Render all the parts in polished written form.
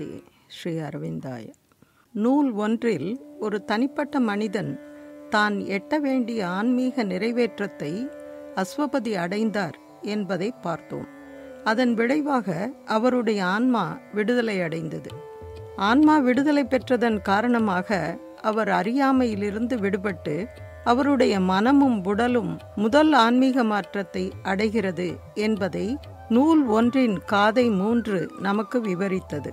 நமஸ்தே ஸ்ரீ அரவிந்தாய. நூல் ஒன்றில் ஒரு தனிப்பட்ட மனிதன் தான் எட்ட வேண்டிய ஆன்மீக நிறைவேற்றத்தை அஸ்வபதி அடைந்தார் என்பதை பார்த்தோம். அதன் விளைவாக அவருடைய ஆன்மா விடுதலை அடைந்தது. ஆன்மா விடுதலை பெற்றதன் காரணமாக அவர் அறியாமையிலிருந்து விடுபட்டு அவருடைய மனமும் உடலும் முதல் ஆன்மீக மாற்றத்தை அடைகிறது என்பதை நூல் ஒன்றின் காதை 3 நமக்கு விவரித்தது.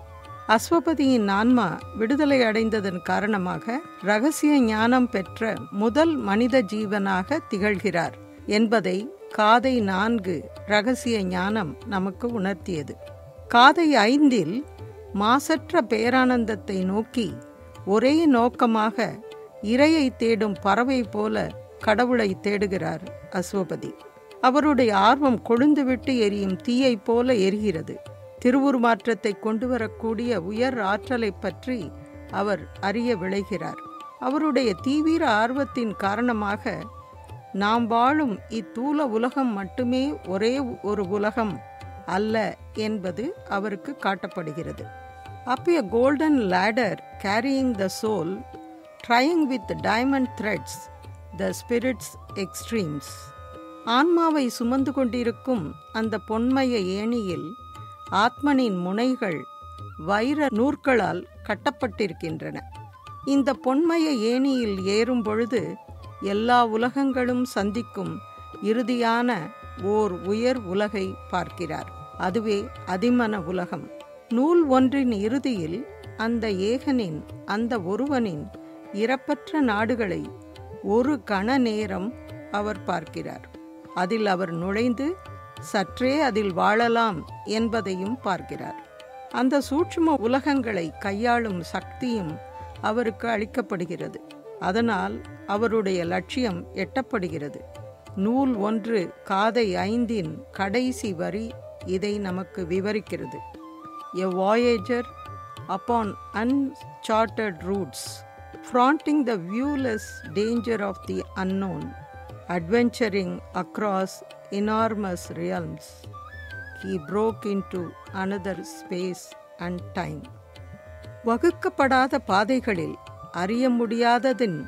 அஸ்வபதியின் ஆன்மா விடுதலை அடைந்ததன் காரணமாக இரகசிய ஞானம் பெற்ற முதல் மனித ஜீவனாக திகழ்கிறார் என்பதை காதை 4 இரகசிய ஞானம் நமக்கு உணர்த்தியது. காதை 5 மாசற்ற பேரானந்தத்தை நோக்கி ஒரே நோக்கமாக இரையை தேடும் பறவை போல கடவுளை தேடுகிறார் அஸ்வபதி. அவருடைய ஆர்வம் கொழுந்துவிட்டு எரியும் தீயை போல எரிகிறது. திருவுருமாற்றத்தை கொண்டு வரக்கூடிய உயர் ஆற்றலை பற்றி அவர் அறிய விளைகிறார். அவருடைய தீவிர ஆர்வத்தின் காரணமாக நாம் வாழும் இத்தூல உலகம் மட்டுமே ஒரே ஒரு உலகம் அல்ல என்பது அவருக்கு காட்டப்படுகிறது. Up a golden ladder carrying the soul, trying with diamond threads the spirit's extremes. ஆன்மாவை சுமந்து கொண்டிருக்கும் அந்த பொன்மய ஏணியில் ஆத்மனின் முனைகள் வைர நூற்களால் கட்டப்பட்டிருக்கின்றன. இந்த பொன்மய ஏணியில் ஏறும் பொழுது எல்லா உலகங்களும் சந்திக்கும் இறுதியான ஓர் உயர் உலகை பார்க்கிறார். அதுவே அதிமன உலகம். நூல் ஒன்றின் இறுதியில் அந்த ஏகனின், அந்த ஒருவனின் இறப்பற்ற நாடுகளை ஒரு கண நேரம் அவர் பார்க்கிறார். அதில் அவர் நுழைந்து சற்றே அதில் வாழலாம் என்பதையும் பார்க்கிறார். அந்த சூட்சும உலகங்களை கையாளும் சக்தியும் அவருக்கு அளிக்கப்படுகிறது. அதனால் அவருடைய லட்சியம் எட்டப்படுகிறது. நூல் 1 காதை 5 கடைசி வரி இதை நமக்கு விவரிக்கிறது. A voyager upon uncharted routes, fronting the viewless danger of the unknown, adventuring across enormous realms, he broke into another space and time. வகுக்கப்படாத பாதைகளில் அறிய முடியாததின்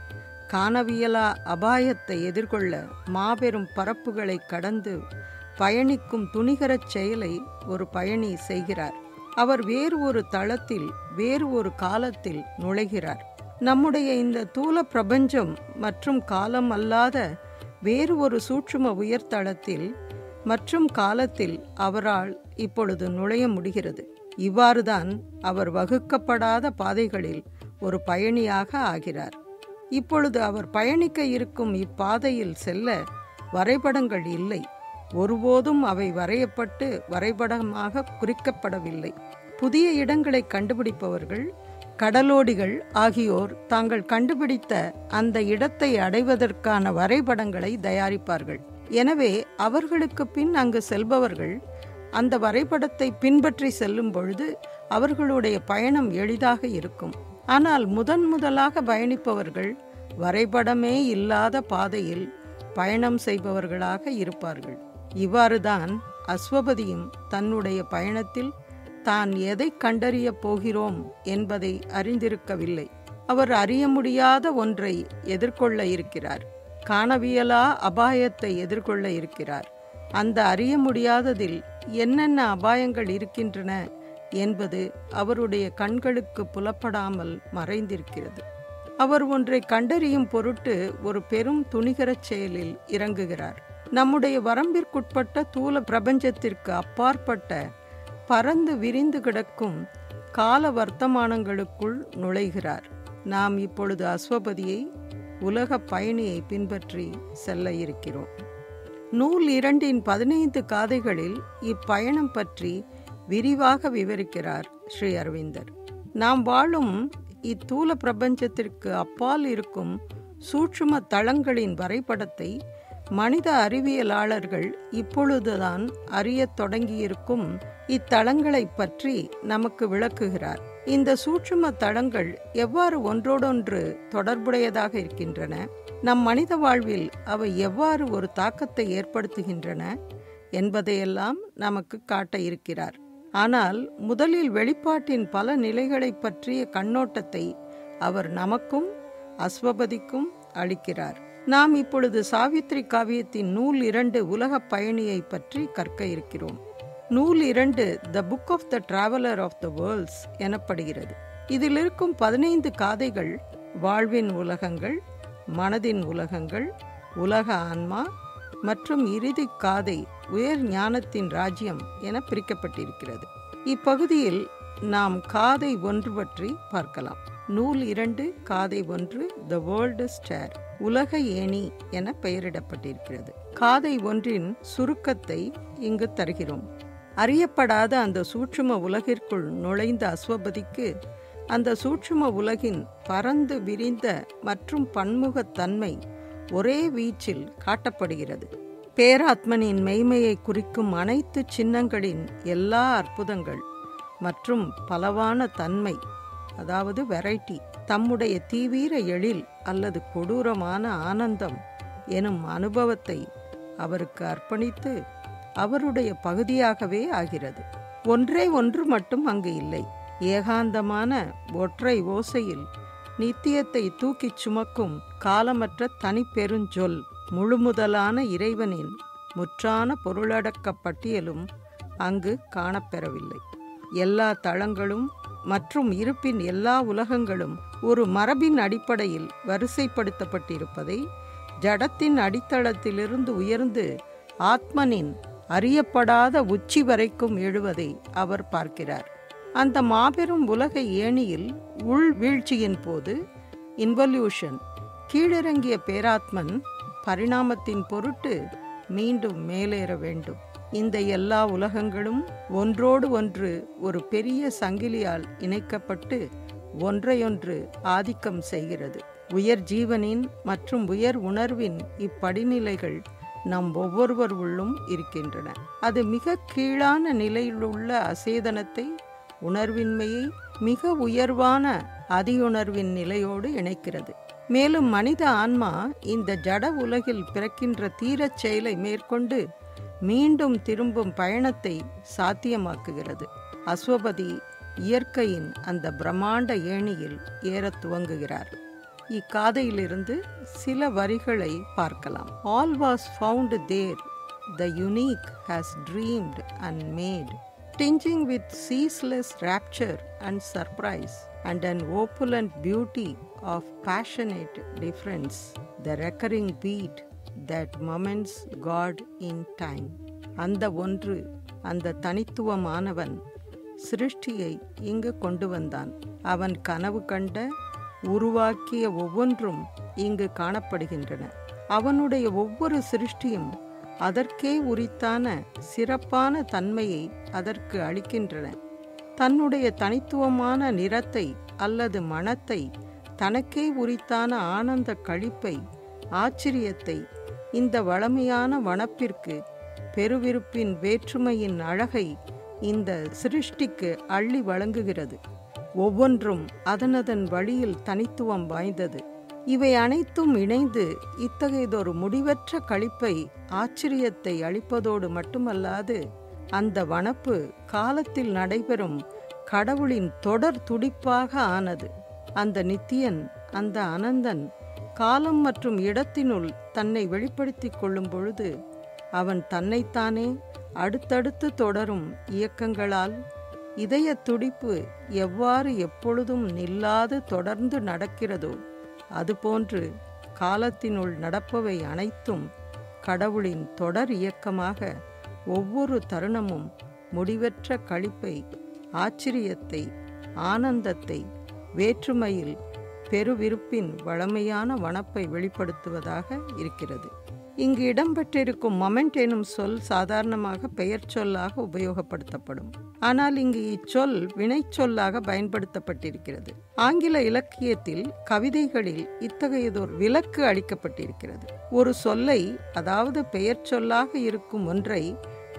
காணவியலா அபாயத்தை எதிர்கொள்ள மாபெரும் பரப்புகளை கடந்து பயணிக்கும் துணிகரச் செயலை ஒரு பயணி செய்கிறார். அவர் வேறு ஒரு தளத்தில், வேறு ஒரு காலத்தில் நுழைகிறார். நம்முடைய இந்த தூல பிரபஞ்சம் மற்றும் காலம் அல்லாத வேறு ஒரு சூட்சும உயர்தளத்தில் மற்றும் காலத்தில் அவரால் இப்பொழுது நுழைய முடிகிறது. இவ்வாறுதான் அவர் வகுக்கப்படாத பாதைகளில் ஒரு பயணியாக ஆகிறார். இப்பொழுது அவர் பயணிக்க இருக்கும் இப்பாதையில் செல்ல வரைபடங்கள் இல்லை. ஒருபோதும் அவை வரையப்பட்டு வரைபடமாக குறிக்கப்படவில்லை. புதிய இடங்களை கண்டுபிடிப்பவர்கள், கடலோடிகள் ஆகியோர் தாங்கள் கண்டுபிடித்த அந்த இடத்தை அடைவதற்கான வரைபடங்களை தயாரிப்பார்கள். எனவே அவர்களுக்கு பின் அங்கு செல்பவர்கள் அந்த வரைபடத்தை பின்பற்றி செல்லும் பொழுது அவர்களுடைய பயணம் எளிதாக இருக்கும். ஆனால் முதலாக பயணிப்பவர்கள் வரைபடமே இல்லாத பாதையில் பயணம் செய்பவர்களாக இருப்பார்கள். இவ்வாறுதான் அஸ்வபதியும் தன்னுடைய பயணத்தில் தான் எதை கண்டறிய போகிறோம் என்பதை அறிந்திருக்கவில்லை. அவர் அறிய முடியாத ஒன்றை எதிர்கொள்ள இருக்கிறார். காணவியலா அபாயத்தை எதிர்கொள்ள இருக்கிறார். அந்த அறிய முடியாததில் என்னென்ன அபாயங்கள் இருக்கின்றன என்பது அவருடைய கண்களுக்கு புலப்படாமல் மறைந்திருக்கிறது. அவர் ஒன்றை கண்டறியும் பொருட்டு ஒரு பெரும் துணிகரச் செயலில் இறங்குகிறார். நம்முடைய வரம்பிற்குட்பட்ட தூல பிரபஞ்சத்திற்கு அப்பாற்பட்ட பறந்து விரிந்து கிடக்கும் கால வர்த்தமானங்களுக்குள் நுழைகிறார். நாம் இப்பொழுது அஸ்வபதியை, உலக பயணியை பின்பற்றி செல்ல இருக்கிறோம். நூல் 2 15 காதைகளில் இப்பயணம் பற்றி விரிவாக விவரிக்கிறார் ஸ்ரீ அரவிந்தர். நாம் வாழும் இத்தூல பிரபஞ்சத்திற்கு அப்பால் இருக்கும் சூட்சும தளங்களின் வரைபடத்தை மனித அறிவியலாளர்கள் இப்பொழுதுதான் அறியத் தொடங்கியிருக்கும் இத்தளங்களை பற்றி நமக்கு விளக்குகிறார். இந்த சூட்சும தளங்கள் எவ்வாறு ஒன்றோடொன்று தொடர்புடையதாக இருக்கின்றன, நம் மனித வாழ்வில் அவை எவ்வாறு ஒரு தாக்கத்தை ஏற்படுத்துகின்றன என்பதையெல்லாம் நமக்கு காட்ட இருக்கிறார். ஆனால் முதலில் வெளிப்பாட்டின் பல நிலைகளை பற்றிய கண்ணோட்டத்தை அவர் நமக்கும் அஸ்வபதிக்கும் அளிக்கிறார். நாம் இப்பொழுது சாவித்திரி காவியத்தின் நூல் 2 உலகப் பயணியை பற்றி கற்க இருக்கிறோம். நூல் 2 the book of the traveller of the worlds எனப்படுகிறது. இதில் இருக்கும் 15 காதைகள் வாழ்வின் உலகங்கள், மனதின் உலகங்கள், உலக ஆன்மா மற்றும் இறுதி காதை உயர் ஞானத்தின் ராஜ்யம் என பிரிக்கப்பட்டிருக்கிறது. இப்பகுதியில் நாம் காதை 1 பற்றி பார்க்கலாம். நூல் 2 காதை 1 த வேர்ல்டு ஸ்டார் உலக ஏணி என பெயரிடப்பட்டிருக்கிறது. காதை 1 சுருக்கத்தை இங்கு தருகிறோம். அறியப்படாத அந்த சூட்சும உலகிற்குள் நுழைந்த அஸ்வபதிக்கு அந்த சூட்சும உலகின் பரந்து விரிந்த மற்றும் பன்முகத்தன்மை ஒரே வீச்சில் காட்டப்படுகிறது. பேராத்மனின் மெய்மையை குறிக்கும் அனைத்து சின்னங்களின் எல்லா அற்புதங்கள் மற்றும் பலவான தன்மை, அதாவது வெரைட்டி, தம்முடைய தீவிர எழில் அல்லது கொடூரமான ஆனந்தம் எனும் அனுபவத்தை அவருக்கு அர்ப்பணித்து அவருடைய பகுதியாகவே ஆகிறது. ஒன்றே ஒன்று மட்டும் அங்கு இல்லை. ஏகாந்தமான ஒற்றை ஓசையில் நித்தியத்தை தூக்கிச் சுமக்கும் காலமற்ற தனிப்பெருஞ்சொல் முழுமுதலான இறைவனின் முற்றான பொருளடக்க பட்டியலும் அங்கு காணப்பெறவில்லை. எல்லா தளங்களும் மற்றும் இருப்பின் எல்லா உலகங்களும் ஒரு மரபின் அடிப்படையில் வரிசைப்படுத்தப்பட்டிருப்பதை ஜடத்தின் அடித்தளத்திலிருந்து உயர்ந்து ஆத்மனின் அறியப்படாத உச்சி வரைக்கும் எழுவதை அவர் பார்க்கிறார். அந்த மாபெரும் உலக ஏணியில் உள் வீழ்ச்சியின் போது இன்வல்யூஷன் கீழிறங்கிய பேராத்மன் பரிணாமத்தின் பொருட்டு மீண்டும் மேலேற வேண்டும். இந்த எல்லா உலகங்களும் ஒன்றோடு ஒன்று ஒரு பெரிய சங்கிலியால் இணைக்கப்பட்டு ஒன்றையொன்று ஆதிக்கம் செய்கிறது. உயர் ஜீவனின் மற்றும் உயர் உணர்வின் இப்படிநிலைகள் நம் ஒவ்வொருவர் உள்ளும் இருக்கின்றன. அது மிக கீழான நிலையிலுள்ள அசேதனத்தை, உணர்வின்மையை மிக உயர்வான அதியுணர்வின் நிலையோடு இணைக்கிறது. மேலும் மனித ஆன்மா இந்த ஜட உலகில் பிறக்கின்ற தீரச் செயலை மேற்கொண்டு மீண்டும் திரும்பும் பயணத்தை சாத்தியமாக்குகிறது. அஸ்வபதி இயற்கையின் அந்த பிரம்மாண்ட ஏணியில் ஏறத் துவங்குகிறார். இக்காதையிலிருந்து சில வரிகளை பார்க்கலாம். All was found there, the unique has dreamed and made, tinging with ceaseless rapture and surprise, and an opulent beauty of passionate difference, the recurring beat that moments God in time. அந்த ஒன்று, அந்த தனித்துவமானவன் சிருஷ்டியை இங்கு கொண்டு வந்தான். அவன் கனவு கண்ட உருவாக்கிய ஒவ்வொன்றும் இங்கு காணப்படுகின்றன. அவனுடைய ஒவ்வொரு சிருஷ்டியும் அதற்கே உரித்தான சிறப்பான தன்மையை அதற்கு அளிக்கின்றன. தன்னுடைய தனித்துவமான நிறத்தை அல்லது மணத்தை, தனக்கே உரித்தான ஆனந்த களிப்பை, ஆச்சரியத்தை இந்த வளமையான வனப்பிற்கு, பெருவிருப்பின் வேற்றுமையின் அழகை இந்த சிருஷ்டிக்கு அள்ளி வழங்குகிறது. ஒவ்வொன்றும் அதனதன் வழியில் தனித்துவம் வாய்ந்தது. இவை அனைத்தும் இணைந்து இத்தகையதொரு முடிவற்ற களிப்பை, ஆச்சரியத்தை அளிப்பதோடு மட்டுமல்லாது அந்த வனப்பு காலத்தில் நடைபெறும் கடவுளின் தொடர் துடிப்பாக ஆனது. அந்த நித்தியன், அந்த அனந்தன் காலம் மற்றும் இடத்தினுள் தன்னை வெளிப்படுத்திக் கொள்ளும் பொழுது அவன் தன்னைத்தானே அடுத்தடுத்து தொடரும் இயக்கங்களால் இதய துடிப்பு எவ்வாறு எப்பொழுதும் நில்லாது தொடர்ந்து நடக்கிறதோ அதுபோன்று காலத்தினுள் நடப்பவை அனைத்தும் கடவுளின் தொடர் இயக்கமாக ஒவ்வொரு தருணமும் முடிவற்ற களிப்பை, ஆச்சரியத்தை, ஆனந்தத்தை, வேற்றுமையில் பெருவிருப்பின் வளமையான வனப்பை வெளிப்படுத்துவதாக இருக்கிறது. இங்கு இடம்பெற்றிருக்கும் மொமெண்ட் எனும் சொல் சாதாரணமாக பெயர் சொல்லாக உபயோகப்படுத்தப்படும். ஆனால் இங்கு இச்சொல் வினைச்சொல்லாக பயன்படுத்தப்பட்டிருக்கிறது. ஆங்கில இலக்கியத்தில் கவிதைகளில் இத்தகையதோர் விலக்கு அளிக்கப்பட்டிருக்கிறது. ஒரு சொல்லை, அதாவது பெயர் சொல்லாக இருக்கும் ஒன்றை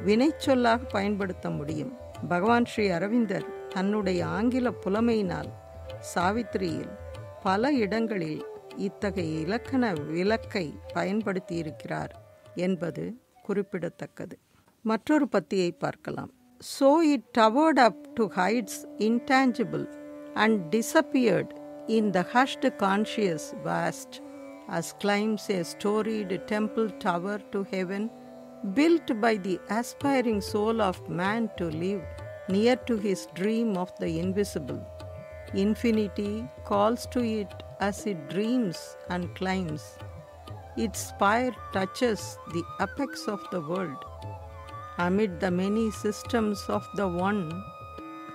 வினைச்சொல்லாக பயன்படுத்த முடியும். பகவான் ஸ்ரீ அரவிந்தர் தன்னுடைய ஆங்கில புலமையினால் சாவித்திரியில் பல இடங்களில் இத்தகைய இலக்கண விலக்கை பயன்படுத்தியிருக்கிறார் என்பது குறிப்பிடத்தக்கது. மற்றொரு பத்தியை பார்க்கலாம். So it towered up to heights intangible and disappeared in the hushed conscious vast, as climbs a storied temple tower to heaven, built by the aspiring soul of man to live near to his dream of the invisible. Infinity calls to it as it dreams and climbs. Its spire touches the apex of the world. Amid the many systems of the One,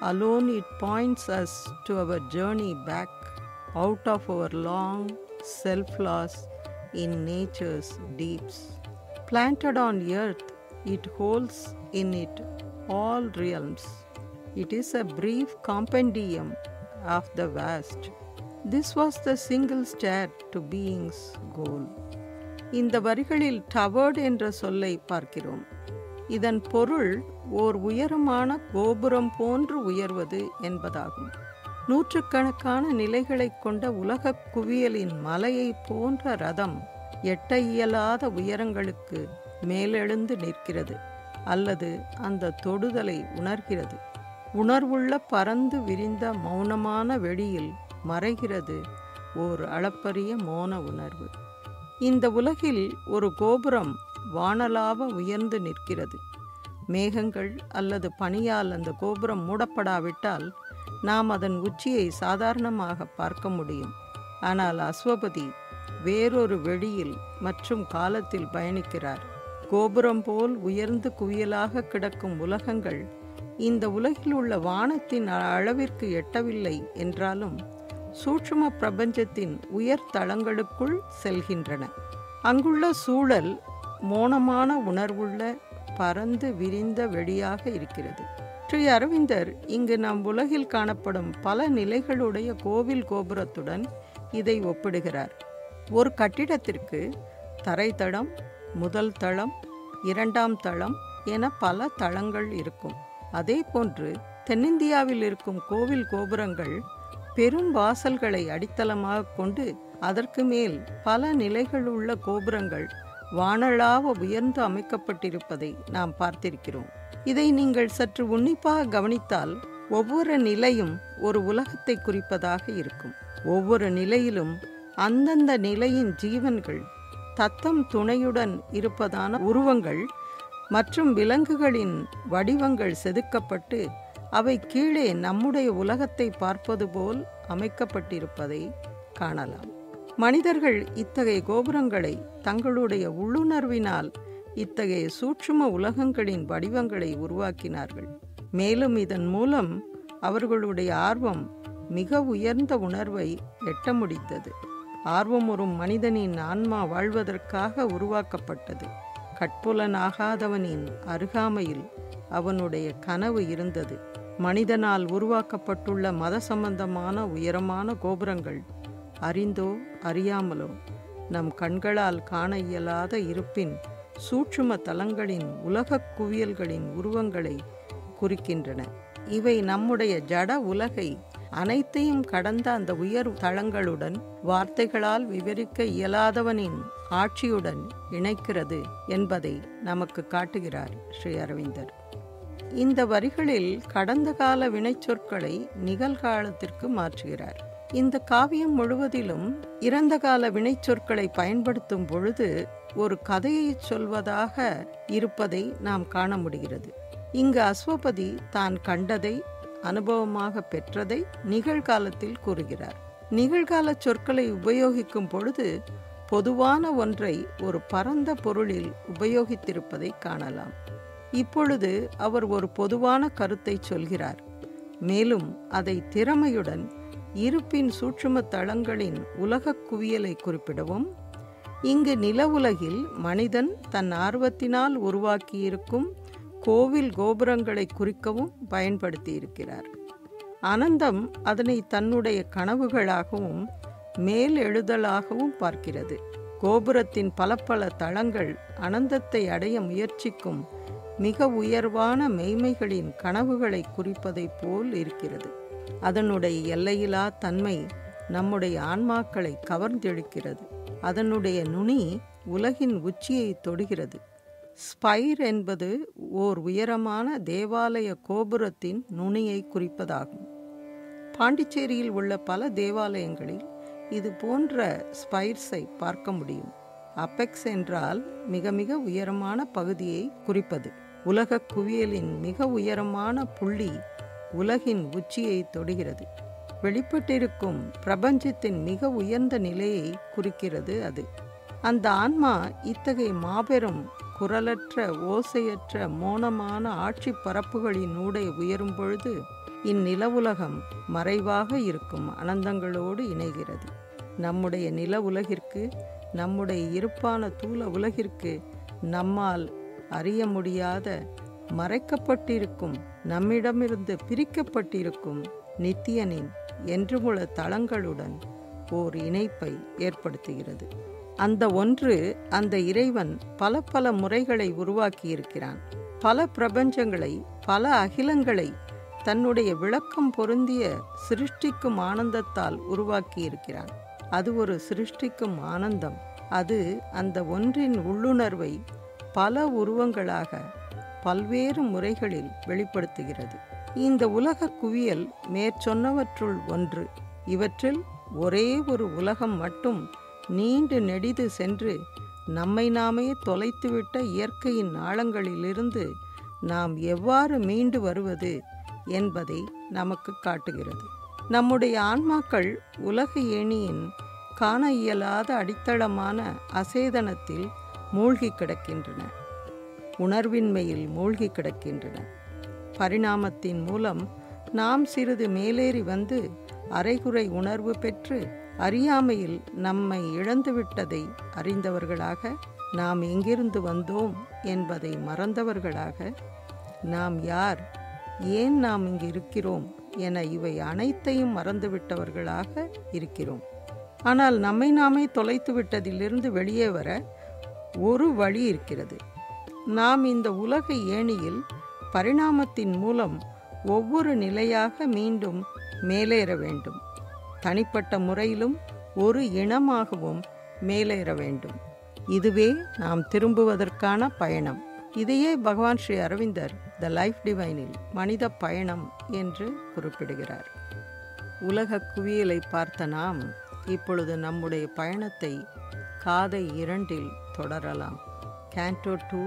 alone it points us to our journey back out of our long self-loss in nature's deeps. Planted on earth, it holds in it all realms. It is a brief compendium of the vast. This was the single stair to being's goal. இந்த வரிகளில் டவர்ட் என்ற சொல்லை பார்க்கிறோம். இதன் பொருள் ஓர் உயரமான கோபுரம் போன்று உயர்வது என்பதாகும். நூற்றுக்கணக்கான நிலைகளைக் கொண்ட உலகக் குவியலின் மலையை போன்ற ரதம் எட்ட இயலாத உயரங்களுக்கு மேலெழுந்து நிற்கிறது அல்லது அந்த தொடுதலை உணர்கிறது. உணர்வுள்ள பறந்து விரிந்த மௌனமான வெளியில் மறைகிறது ஓர் அளப்பரிய மோன உணர்வு. இந்த உலகில் ஒரு கோபுரம் வானளாவ உயர்ந்து நிற்கிறது. மேகங்கள் அல்லது பனியால் அந்த கோபுரம் மூடப்படாவிட்டால் நாம் அதன் உச்சியை சாதாரணமாக பார்க்க முடியும். ஆனால் அஸ்வபதி வேறொரு வெளியில் மற்றும் காலத்தில் பயணிக்கிறார். கோபுரம் போல் உயர்ந்து குவியலாக கிடக்கும் உலகங்கள் இந்த உலகில் உள்ள வானத்தின் அளவிற்கு எட்டவில்லை என்றாலும் சூட்சும பிரபஞ்சத்தின் உயர் தளங்களுக்குள் செல்கின்றன. அங்குள்ள சூழல் மோனமான உணர்வுள்ள பறந்து விரிந்த வெளியாக இருக்கிறது. ஸ்ரீ அரவிந்தர் இங்கு நம் உலகில் காணப்படும் பல நிலைகளுடைய கோவில் கோபுரத்துடன் இதை ஒப்பிடுகிறார். ஒரு கட்டிடத்திற்கு தரைத்தளம், முதல் தளம், இரண்டாம் தளம் என பல தளங்கள் இருக்கும். அதே போன்று தென்னிந்தியாவில் இருக்கும் கோவில் கோபுரங்கள் பெரும் வாசல்களை அடித்தளமாக கொண்டு அதற்கு மேல் பல நிலைகளுள்ள கோபுரங்கள் வானளாவ உயர்ந்து அமைக்கப்பட்டிருப்பதை நாம் பார்த்திருக்கிறோம். இதை நீங்கள் சற்று உன்னிப்பாக கவனித்தால் ஒவ்வொரு நிலையும் ஒரு உலகத்தை குறிப்பதாக இருக்கும். ஒவ்வொரு நிலையிலும் அந்தந்த நிலையின் ஜீவன்கள், தத்தம் துணையுடன் இருப்பதான உருவங்கள் மற்றும் விலங்குகளின் வடிவங்கள் செதுக்கப்பட்டு அவை கீழே நம்முடைய உலகத்தை பார்ப்பது போல் அமைக்கப்பட்டிருப்பதை காணலாம். மனிதர்கள் இத்தகைய கோபுரங்களை தங்களுடைய உள்ளுணர்வினால் இத்தகைய சூட்சும உலகங்களின் வடிவங்களை உருவாக்கினார்கள். மேலும் இதன் மூலம் அவர்களுடைய ஆர்வம் மிக உயர்ந்த உணர்வை எட்ட முடித்தது. ஆர்வமுறும் மனிதனின் ஆன்மா வாழ்வதற்காக உருவாக்கப்பட்டது. கட்புலனாகாதவனின் அருகாமையில் அவனுடைய கனவு இருந்தது. மனிதனால் உருவாக்கப்பட்டுள்ள மத சம்பந்தமான உயரமான கோபுரங்கள் அறிந்தோ அறியாமலோ நம் கண்களால் காண இயலாத இருப்பின் சூட்சும தலங்களின் உலகக் குவியல்களின் உருவங்களை குறிக்கின்றன. இவை நம்முடைய ஜட உலகை அனைத்தையும் கடந்த அந்த உயர் தளங்களுடன் வார்த்தைகளால் விவரிக்க இயலாதவனின் ஆட்சியுடன் இணைக்கிறது என்பதை நமக்கு காட்டுகிறார் ஸ்ரீ அரவிந்தர். இந்த வரிகளில் கடந்த கால வினைச்சொற்களை நிகழ்காலத்திற்கு மாற்றுகிறார். இந்த காவியம் முழுவதிலும் இறந்த கால வினைச்சொற்களை பயன்படுத்தும் பொழுது ஒரு கதையை சொல்வதாக இருப்பதை நாம் காண முடிகிறது. இங்கு அஸ்வபதி தான் கண்டதை, அனுபவமாக பெற்றதை நிகழ்காலத்தில் கூறுகிறார். நிகழ்கால சொற்களை உபயோகிக்கும் பொழுது பொதுவான ஒன்றை ஒரு பரந்த பொருளில் உபயோகித்திருப்பதை காணலாம். இப்பொழுது அவர் ஒரு பொதுவான கருத்தை சொல்கிறார். மேலும் அதை திறமையுடன் இருப்பின் சூட்சும தளங்களின் உலகக் குவியலை குறிப்பிடவும், இங்கு நில உலகில் மனிதன் தன் ஆர்வத்தினால் உருவாக்கியிருக்கும் கோவில் கோபுரங்களை குறிக்கவும் பயன்படுத்தியிருக்கிறார். அனந்தம் அதனை தன்னுடைய கனவுகளாகவும் மேல் எழுதலாகவும் பார்க்கிறது. கோபுரத்தின் பல பல தளங்கள் அனந்தத்தை அடைய முயற்சிக்கும் மிக உயர்வான மெய்மைகளின் கனவுகளை குறிப்பதை போல் இருக்கிறது. அதனுடைய எல்லையிலா தன்மை நம்முடைய ஆன்மாக்களை கவர்ந்தெழுக்கிறது. அதனுடைய நுனி உலகின் உச்சியை தொடுகிறது. ஸ்பைர் என்பது ஓர் உயரமான தேவாலய கோபுரத்தின் நுனியை குறிப்பதாகும். பாண்டிச்சேரியில் உள்ள பல தேவாலயங்களில் இது போன்ற ஸ்பைர்ஸை பார்க்க முடியும். அப்பெக்ஸ் என்றால் மிக மிக உயரமான பகுதியை குறிப்பது. உலக குவியலின் மிக உயரமான புள்ளி உலகின் உச்சியை தொடுகிறது. வெளிப்பட்டிருக்கும் பிரபஞ்சத்தின் மிக உயர்ந்த நிலையை குறிக்கிறது அது. அந்த ஆன்மா இத்தகைய மாபெரும் குரலற்ற ஓசையற்ற மோனமான ஆட்சி பரப்புகளின் ஊடே உயரும் பொழுது இந்நில உலகம் மறைவாக இருக்கும் அனந்தங்களோடு இணைகிறது. நம்முடைய நில உலகிற்கு, நம்முடைய இருப்பான தூல உலகிற்கு நம்மால் அறிய முடியாத மறைக்கப்பட்டிருக்கும், நம்மிடமிருந்து பிரிக்கப்பட்டிருக்கும் நித்தியனின் என்றுமுள்ள தளங்களுடன் ஓர் இணைப்பை ஏற்படுத்துகிறது. அந்த ஒன்று, அந்த இறைவன் பல பல முறைகளை உருவாக்கியிருக்கிறான். பல பிரபஞ்சங்களை, பல அகிலங்களை தன்னுடைய விளக்கம் பொருந்திய சிருஷ்டிக்கும் ஆனந்தத்தால் உருவாக்கியிருக்கிறான். அது ஒரு சிருஷ்டிக்கும் ஆனந்தம். அது அந்த ஒன்றின் உள்ளுணர்வை பல உருவங்களாக பல்வேறு முறைகளில் வெளிப்படுத்துகிறது. இந்த உலக குவியல் மேற்சொன்னவற்றுள் ஒன்று. இவற்றில் ஒரே ஒரு உலகம் மட்டும் நீண்டு நெடிது சென்று நம்மை நாமே தொலைத்துவிட்ட இயற்கையின் ஆழங்களிலிருந்து நாம் எவ்வாறு மீண்டு வருவது என்பதை நமக்கு காட்டுகிறது. நம்முடைய ஆன்மாக்கள் உலக ஏணியின் காண இயலாத அடித்தளமான அசேதனத்தில் மூழ்கி கிடக்கின்றன. உணர்வின்மையில் மூழ்கி கிடக்கின்றன. பரிணாமத்தின் மூலம் நாம் சிறிது மேலேறி வந்து அரைகுறை உணர்வு பெற்று அறியாமையில் நம்மை இழந்துவிட்டதை அறிந்தவர்களாக, நாம் எங்கிருந்து வந்தோம் என்பதை மறந்தவர்களாக, நாம் யார், ஏன் நாம் இங்கு இருக்கிறோம் என இவை அனைத்தையும் மறந்துவிட்டவர்களாக இருக்கிறோம். ஆனால் நம்மை நாமே தொலைத்து விட்டதிலிருந்து வெளியே வர ஒரு வழி இருக்கிறது. நாம் இந்த உலக ஏணியில் பரிணாமத்தின் மூலம் ஒவ்வொரு நிலையாக மீண்டும் மேலேற வேண்டும். தனிப்பட்ட முறையிலும் ஒரு இனமாகவும் மேலேற வேண்டும். இதுவே நாம் திரும்புவதற்கான பயணம். இதையே பகவான் ஸ்ரீ அரவிந்தர் த லைஃப் டிவைனில் மனித பயணம் என்று குறிப்பிடுகிறார். உலக குவியலை பார்த்த நாம் இப்பொழுது நம்முடைய பயணத்தை காதை 2 தொடரலாம். Canto 2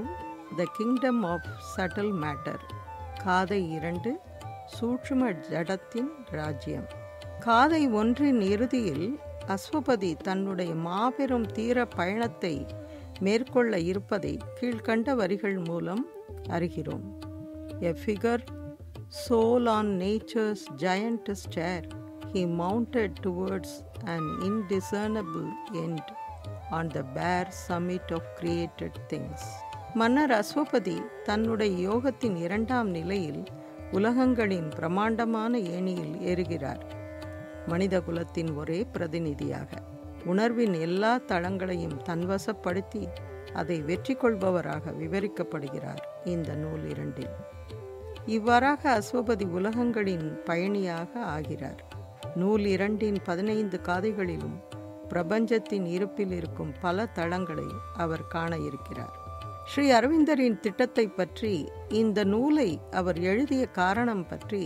the kingdom of subtle matter. காதை 2 சூட்சும ஜடத்தின் ராஜ்யம். காதை 1 இறுதியில் அஸ்வபதி தன்னுடைய மாபெரும் தீர பயணத்தை மேற்கொள்ள இருப்பதை கீழ்கண்ட வரிகள் மூலம் அறிகிறோம். A figure sole on nature's giant stair, he mounted towards an indiscernible end on the bare summit of created things. மன்னர் அஸ்வபதி தன்னுடைய யோகத்தின் 2ஆம் நிலையில் உலகங்களின் பிரமாண்டமான ஏணியில் ஏறுகிறார். மனித குலத்தின் ஒரே பிரதிநிதியாக உணர்வின் எல்லா தளங்களையும் தன்வசப்படுத்தி அதை வெற்றி கொள்பவராக விவரிக்கப்படுகிறார் இந்த நூல் 2. இவ்வாறாக அஸ்வபதி உலகங்களின் பயணியாக ஆகிறார். நூல் 2 15 காதைகளிலும் பிரபஞ்சத்தின் இருப்பில் இருக்கும் பல தளங்களை அவர் காண இருக்கிறார். ஸ்ரீ அரவிந்தரின் திட்டத்தை பற்றி, இந்த நூலை அவர் எழுதிய காரணம் பற்றி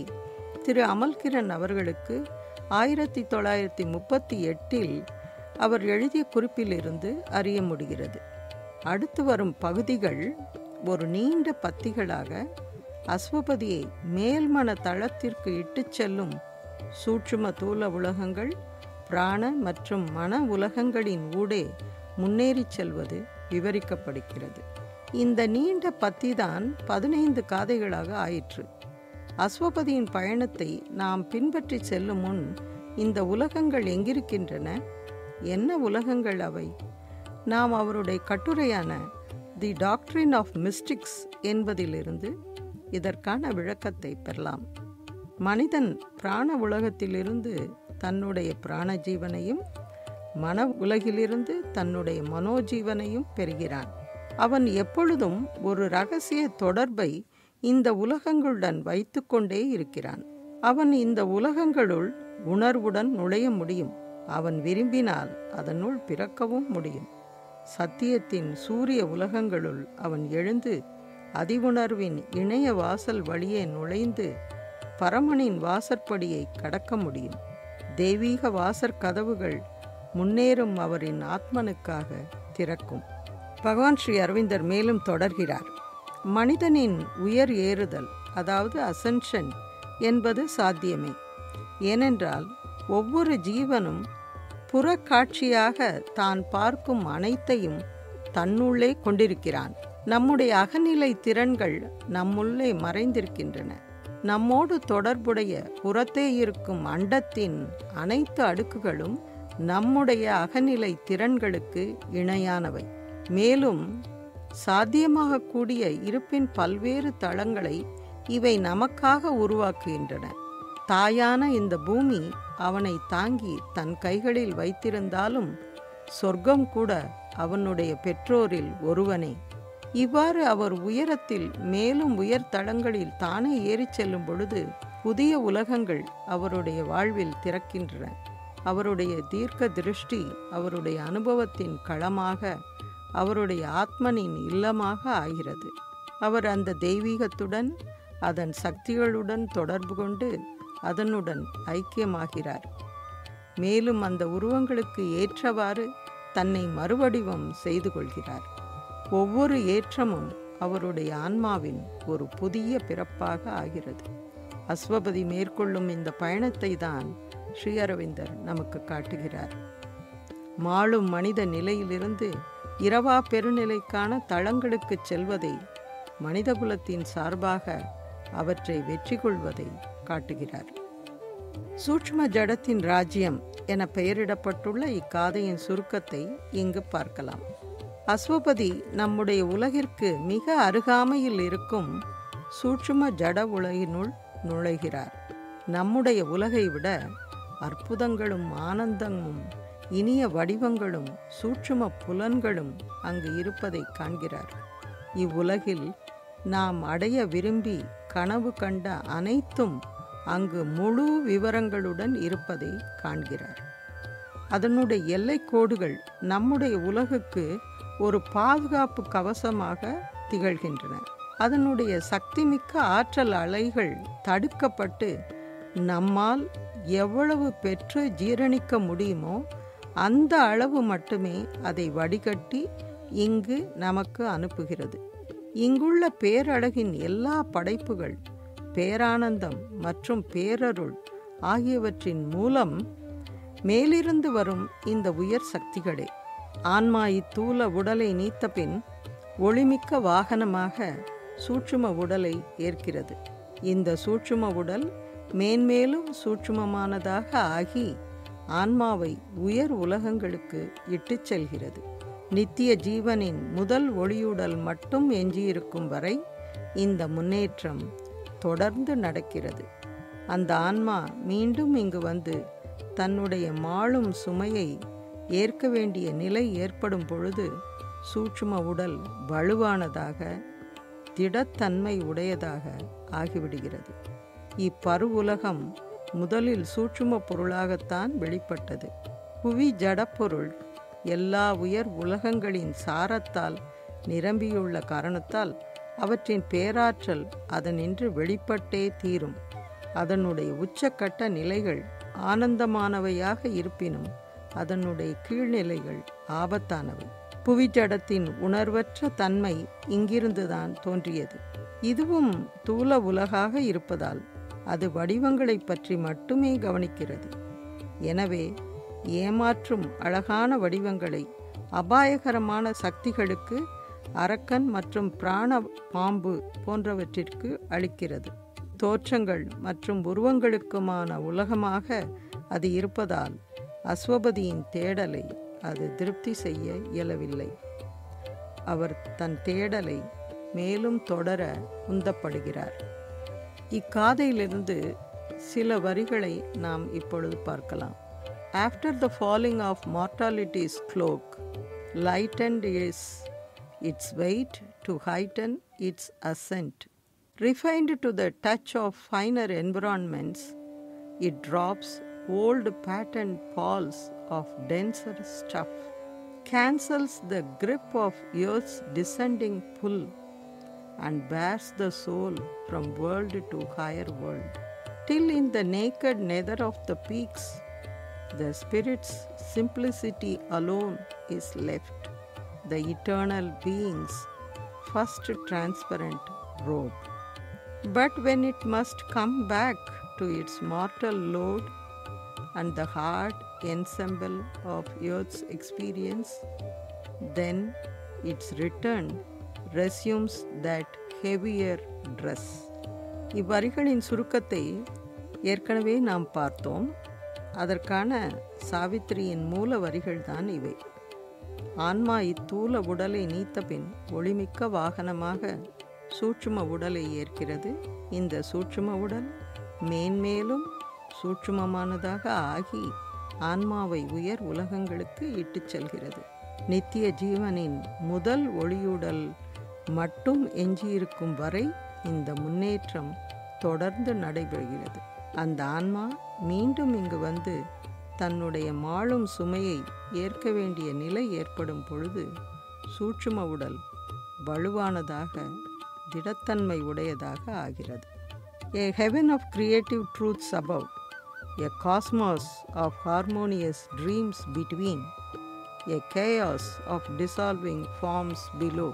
திரு அமல்கிரண் அவர்களுக்கு 1938 அவர் எழுதிய குறிப்பிலிருந்து அறிய முடிகிறது. அடுத்து வரும் பகுதிகள் ஒரு நீண்ட பத்திகளாக அஸ்வபதியை மேல்மன தளத்திற்கு இட்டுச் செல்லும் சூட்சும தூல உலகங்கள், பிராண மற்றும் மன உலகங்களின் ஊடே முன்னேறி செல்வது விவரிக்கப்படுகிறது. இந்த நீண்ட பத்திதான் 15 காதைகளாக ஆயிற்று. அஸ்வபதியின் பயணத்தை நாம் பின்பற்றி செல்லும் முன் இந்த உலகங்கள் எங்கிருக்கின்றன, என்ன உலகங்கள் அவை? நாம் அவருடைய கட்டுரையான தி டாக்ட்ரின் ஆஃப் மிஸ்டிக்ஸ் என்பதிலிருந்து இதற்கான விளக்கத்தை பெறலாம். மனிதன் பிராண உலகத்திலிருந்து தன்னுடைய பிராணஜீவனையும், மன உலகிலிருந்து தன்னுடைய மனோஜீவனையும் பெறுகிறான். அவன் எப்பொழுதும் ஒரு இரகசிய தொடர்பை இந்த உலகங்களுடன் வைத்து கொண்டே இருக்கிறான். அவன் இந்த உலகங்களுள் உணர்வுடன் நுழைய முடியும். அவன் விரும்பினால் அதனுள் பிறக்கவும் முடியும். சத்தியத்தின் சூரிய உலகங்களுள் அவன் எழுந்து அதிவுணர்வின் இணைய வாசல் வழியே நுழைந்து பரமனின் வாசற்படியை கடக்க முடியும். தெய்வீக வாசற்கதவுகள் முன்னேறும் அவரின் ஆத்மனுக்காக திறக்கும். பகவான் ஸ்ரீ அரவிந்தர் மேலும் தொடர்கிறார். மனிதனின் உயர் ஏறுதல், அதாவது அசென்ஷன் என்பது சாத்தியமே. ஏனென்றால் ஒவ்வொரு ஜீவனும் புறக்காட்சியாக தான் பார்க்கும் அனைத்தையும் தன்னுள்ளே கொண்டிருக்கிறான். நம்முடைய அகநிலை திறன்கள் நம்முள்ளே மறைந்திருக்கின்றன. நம்மோடு தொடர்புடைய புறத்தே இருக்கும் அண்டத்தின் அனைத்து அடுக்குகளும் நம்முடைய அகநிலை திறன்களுக்கு இணையானவை. மேலும் சாத்தியமாகக்கூடிய இருப்பின் பல்வேறு தளங்களை இவை நமக்காக உருவாக்குகின்றன. தாயான இந்த பூமி அவனை தாங்கி தன் கைகளில் வைத்திருந்தாலும் சொர்க்கம் கூட அவனுடைய பெற்றோரில் ஒருவனே. இவ்வாறு அவர் உயரத்தில் மேலும் உயர் தளங்களில் தானே ஏறிச் செல்லும் பொழுது புதிய உலகங்கள் அவருடைய வாழ்வில் திறக்கின்றன. அவருடைய தீர்க்க திருஷ்டி அவருடைய அனுபவத்தின் களமாக, அவருடைய ஆத்மனின் இல்லமாக ஆகிறது. அவர் அந்த தெய்வீகத்துடன் அதன் சக்திகளுடன் தொடர்பு கொண்டு அதனுடன் ஐக்கியமாகிறார். மேலும் அந்த உருவங்களுக்கு ஏற்றவாறு தன்னை மறுவடிவம் செய்து கொள்கிறார். ஒவ்வொரு ஏற்றமும் அவருடைய ஆன்மாவின் ஒரு புதிய பிறப்பாக ஆகிறது. அஸ்வபதி மேற்கொள்ளும் இந்த பயணத்தை தான் ஸ்ரீ அரவிந்தர் நமக்கு காட்டுகிறார். மாளும் மனித நிலையிலிருந்து இரவா பெருநிலைக்கான தளங்களுக்கு செல்வதை, மனிதகுலத்தின் சார்பாக அவற்றை வெற்றி கொள்வதை காட்டுகிறார். சூட்சும ஜடத்தின் ராஜ்யம் என பெயரிடப்பட்டுள்ள இக்காதையின் சுருக்கத்தை இங்கு பார்க்கலாம். அஸ்வபதி நம்முடைய உலகிற்கு மிக அருகாமையில் இருக்கும் சூட்சும ஜட உலகினுள் நுழைகிறார். நம்முடைய உலகை விட அற்புதங்களும் ஆனந்தமும் இனிய வடிவங்களும் சூட்சும புலன்களும் அங்கு இருப்பதை காண்கிறார். இவ்வுலகில் நாம் அடைய விரும்பி கனவு கண்ட அனைத்தும் அங்கு முழு விவரங்களுடன் இருப்பதை காண்கிறார். அதனுடைய எல்லைக்கோடுகள் நம்முடைய உலகுக்கு ஒரு பாதுகாப்பு கவசமாக திகழ்கின்றன. அதனுடைய சக்திமிக்க ஆற்றல் அலைகள் தடுக்கப்பட்டு நம்மால் எவ்வளவு பெற்று ஜீரணிக்க முடியுமோ அந்த அளவு மட்டுமே அதை வடிகட்டி இங்கு நமக்கு அனுப்புகிறது. இங்குள்ள பேரழகின் எல்லா படைப்புகள், பேரானந்தம் மற்றும் பேரருள் ஆகியவற்றின் மூலம் மேலிருந்து வரும் இந்த உயர் சக்திகளே. ஆன்மா இத்தூல உடலை நீத்த பின் ஒளிமிக்க வாகனமாக சூட்சும உடலை ஏற்கிறது. இந்த சூட்சும உடல் மேன்மேலும் சூட்சுமமானதாக ஆகி ஆன்மாவை உயர் உலகங்களுக்கு இட்டுச் செல்கிறது. நித்திய ஜீவனின் முதல் ஒளியுடல் மட்டும் எஞ்சியிருக்கும் வரை இந்த முன்னேற்றம் தொடர்ந்து நடக்கிறது. அந்த ஆன்மா மீண்டும் இங்கு வந்து தன்னுடைய மாளும் சுமையை ஏற்க வேண்டிய நிலை ஏற்படும் பொழுது சூட்சும உடல் வலுவானதாக, திடத்தன்மை உடையதாக ஆகிவிடுகிறது. இப்பருவுலகம் முதலில் சூட்சும பொருளாகத்தான் வெளிப்பட்டது. புவி ஜடப்பொருள் எல்லா உயர் உலகங்களின் சாரத்தால் நிரம்பியுள்ள காரணத்தால் அவற்றின் பேராற்றல் அதனின்று வெளிப்பட்டே தீரும். அதனுடைய உச்சக்கட்ட நிலைகள் ஆனந்தமானவையாக இருப்பினும் அதனுடைய கீழ்நிலைகள் ஆபத்தானவை. புவி ஜடத்தின் உணர்வற்ற தன்மை இங்கிருந்துதான் தோன்றியது. இதுவும் தூல உலகாக இருப்பதால் அது வடிவங்களை பற்றி மட்டுமே கவனிக்கிறது. எனவே ஏமாற்றும் அழகான வடிவங்களை அபாயகரமான சக்திகளுக்கு, அரக்கன் மற்றும் பிராண பாம்பு போன்றவற்றிற்கு அளிக்கிறது. தோற்றங்கள் மற்றும் உருவங்களுக்குமான உலகமாக அது இருப்பதால் அஸ்வபதியின் தேடலை அது திருப்தி செய்ய இயலவில்லை. அவர் தன் தேடலை மேலும் தொடர உந்தப்படுகிறார். இக்காதையிலிருந்து சில வரிகளை நாம் இப்பொழுது பார்க்கலாம். After the falling of mortality's cloak, lightened is its weight to heighten its ascent. Refined to the touch of finer environments, it drops old patterned palls of denser stuff. cancels the grip of earth's descending pull and bears the soul from world to higher world, till in the naked nether of the peaks the spirit's simplicity alone is left, the eternal being's first transparent robe. But when it must come back to its mortal load and the hard ensemble of earth's experience, then its return resumes that heavier dress. இவ்வரிகளின் சுருக்கத்தை ஏற்கனவே நாம் பார்த்தோம். அதற்கான சாவித்திரியின் மூல வரிகள்தான் இவை. ஆன்மா இத்தூல உடலை நீத்தபின் ஒளிமிக்க வாகனமாக சூட்சும உடலை ஏற்கிறது. இந்த சூட்சும உடல் மேன்மேலும் சூட்சுமமானதாக ஆகி ஆன்மாவை உயர் உலகங்களுக்கு இட்டுச் செல்கிறது. நித்திய ஜீவனின் முதல் ஒளியுடல் மட்டும் எஞ்சியிருக்கும் வரை இந்த முன்னேற்றம் தொடர்ந்து நடைபெறுகிறது. அந்த ஆன்மா மீண்டும் இங்கு வந்து தன்னுடைய மாளும் சுமையை ஏற்க வேண்டிய நிலை ஏற்படும் பொழுது சூட்சும உடல் வலுவானதாக திடத்தன்மை உடையதாக ஆகிறது. A heaven of creative truths above, a cosmos of harmonious dreams between, a chaos of dissolving forms below,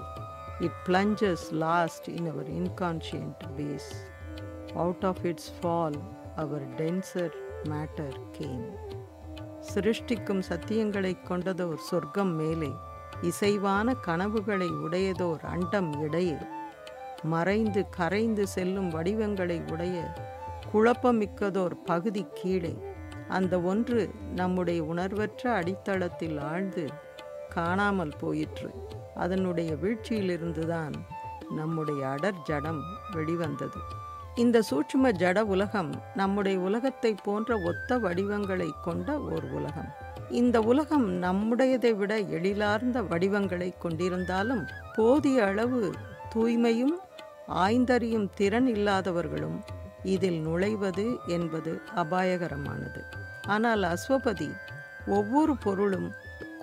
it plunges last in our inconscient base. Out of its fall, our denser matter came. சிருஷ்டிக்கும் சத்தியங்களை கொண்டதோர் சொர்க்கம் மேலே, இசைவான கனவுகளை உடையதோர் அண்டம் இடையே, மறைந்து கரைந்து செல்லும் வடிவங்களை உடைய குழப்பமிக்கதோர் பகுதி கீழே, அந்த ஒன்று நம்முடைய உணர்வற்ற அடித்தளத்தில் ஆழ்ந்து காணாமல் போயிற்று. அதனுடைய வீழ்ச்சியிலிருந்துதான் நம்முடைய அடர் ஜடம் வெளிவந்தது. இந்த சூட்சும ஜட உலகம் நம்முடைய உலகத்தை போன்ற ஒத்த வடிவங்களை கொண்ட ஓர் உலகம். இந்த உலகம் நம்முடையதை விட எழிலார்ந்த வடிவங்களை கொண்டிருந்தாலும் போதிய அளவு தூய்மையும் ஆய்ந்தறியும் திறன் இல்லாதவர்களும் இதில் நுழைவது என்பது அபாயகரமானது. ஆனால் அஸ்வபதி ஒவ்வொரு பொருளும்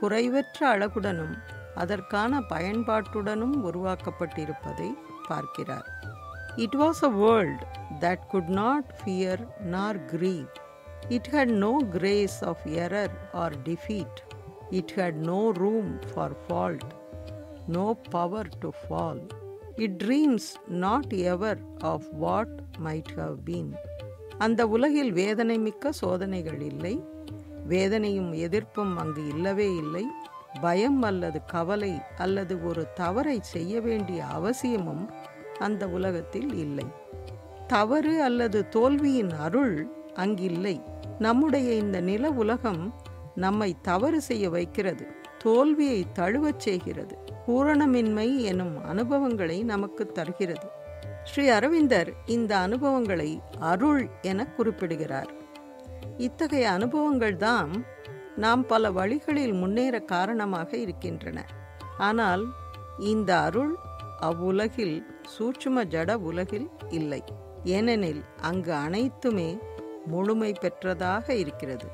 குறைவற்ற அழகுடனும் அதற்கான பயன்பாட்டுடனும் உருவாக்கப்பட்டிருப்பதை பார்க்கிறார். It was a world that could not fear nor grieve. It had no grace of error or defeat. It had no room for fault, no power to fall. It dreams not ever of what might have been. அந்த உலகில் வேதனை மிக்க சோதனைகள் இல்லை. வேதனையும் எதிர்ப்பும் அங்கு இல்லவே இல்லை. பயம் அல்லது கவலை அல்லது ஒரு தவறை செய்ய வேண்டிய அவசியமும் அந்த உலகத்தில் இல்லை. தவறு அல்லது தோல்வியின் அருள் அங்கில்லை. நம்முடைய இந்த நில உலகம் நம்மை தவறு செய்ய வைக்கிறது, தோல்வியை தழுவச் செய்கிறது, பூரணமின்மை எனும் அனுபவங்களை நமக்கு தருகிறது. ஸ்ரீ அரவிந்தர் இந்த அனுபவங்களை அருள் என குறிப்பிடுகிறார். இத்தகைய அனுபவங்கள் தான் நாம் பல வழிகளில் முன்னேற காரணமாக இருக்கின்றன. ஆனால் இந்த அருள் அவ்வுலகில் சூட்சும ஜட உலகில் இல்லை. ஏனெனில் அங்கு அனைத்துமே முழுமை பெற்றதாக இருக்கிறது.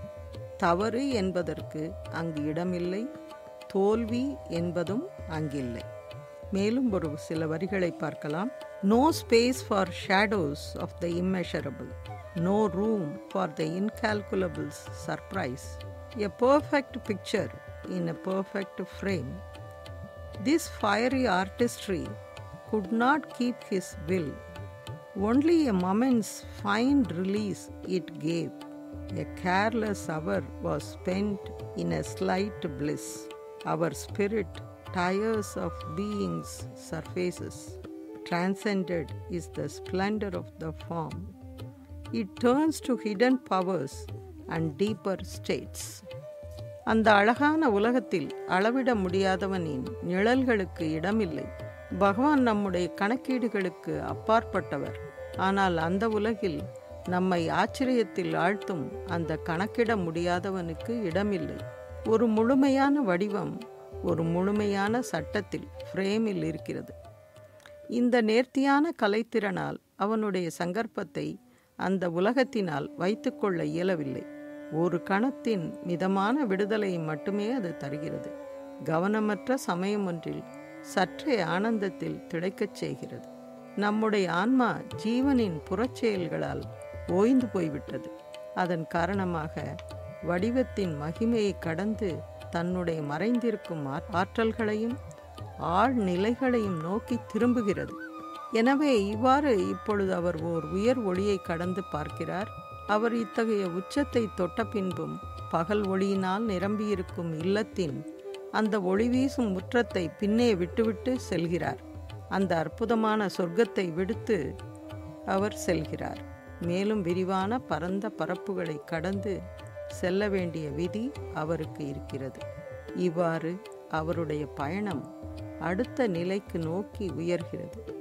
தவறு என்பதற்கு அங்கு இடமில்லை, தோல்வி என்பதும் அங்கில்லை. மேலும் ஒரு சில வரிகளை பார்க்கலாம். No space for shadows of the immeasurable, no room for the incalculable surprise, a perfect picture in a perfect frame. This fiery artistry could not keep his will. Only a moment's fine release it gave. A careless hour was spent in a slight bliss. Our spirit tires of being's surfaces. Transcended is the splendor of the form. It turns to hidden powers and deeper states. அந்த அழகான உலகத்தில் அளவிட முடியாதவனின் நிழல்களுக்கு இடமில்லை. பகவான் நம்முடைய கணக்கீடுகளுக்கு அப்பாற்பட்டவர். ஆனால் அந்த உலகில் நம்மை ஆச்சரியத்தில் ஆழ்த்தும் அந்த கணக்கிட முடியாதவனுக்கு இடமில்லை. ஒரு முழுமையான வடிவம் ஒரு முழுமையான சட்டத்தில், ஃப்ரேமில் இருக்கிறது. இந்த நேர்த்தியான கலைத்திறனால் அவனுடைய சங்கற்பத்தை அந்த உலகத்தினால் வைத்துக்கொள்ள இயலவில்லை. ஒரு கணத்தின் மிதமான விடுதலை மட்டுமே அது தருகிறது. கவனமற்ற சமயம் ஒன்றில் சற்றே ஆனந்தத்தில் திளைக்கச் செய்கிறது. நம்முடைய ஆன்மா ஜீவனின் புறச்செயல்களால் ஓய்ந்து போய்விட்டது. அதன் காரணமாக வடிவத்தின் மகிமையை கடந்து தன்னுடைய மறைந்திருக்கும் ஆற்றல்களையும் ஆழ்நிலைகளையும் நோக்கி திரும்புகிறது. எனவே இவ்வாறு இப்பொழுது அவர் ஓர் உயர் ஒளியை கடந்து பார்க்கிறார். அவர் இத்தகைய உச்சத்தை தொட்ட பின்பும் பகல் ஒளியினால் நிரம்பியிருக்கும் இல்லத்தின் அந்த ஒளி வீசும் முற்றத்தை பின்னே விட்டுவிட்டு செல்கிறார். அந்த அற்புதமான சொர்க்கத்தை விடுத்து அவர் செல்கிறார். மேலும் விரிவான பரந்த பரப்புகளை கடந்து செல்ல வேண்டிய விதி அவருக்கு இருக்கிறது. இவ்வாறு அவருடைய பயணம் அடுத்த நிலைக்கு நோக்கி உயர்கிறது.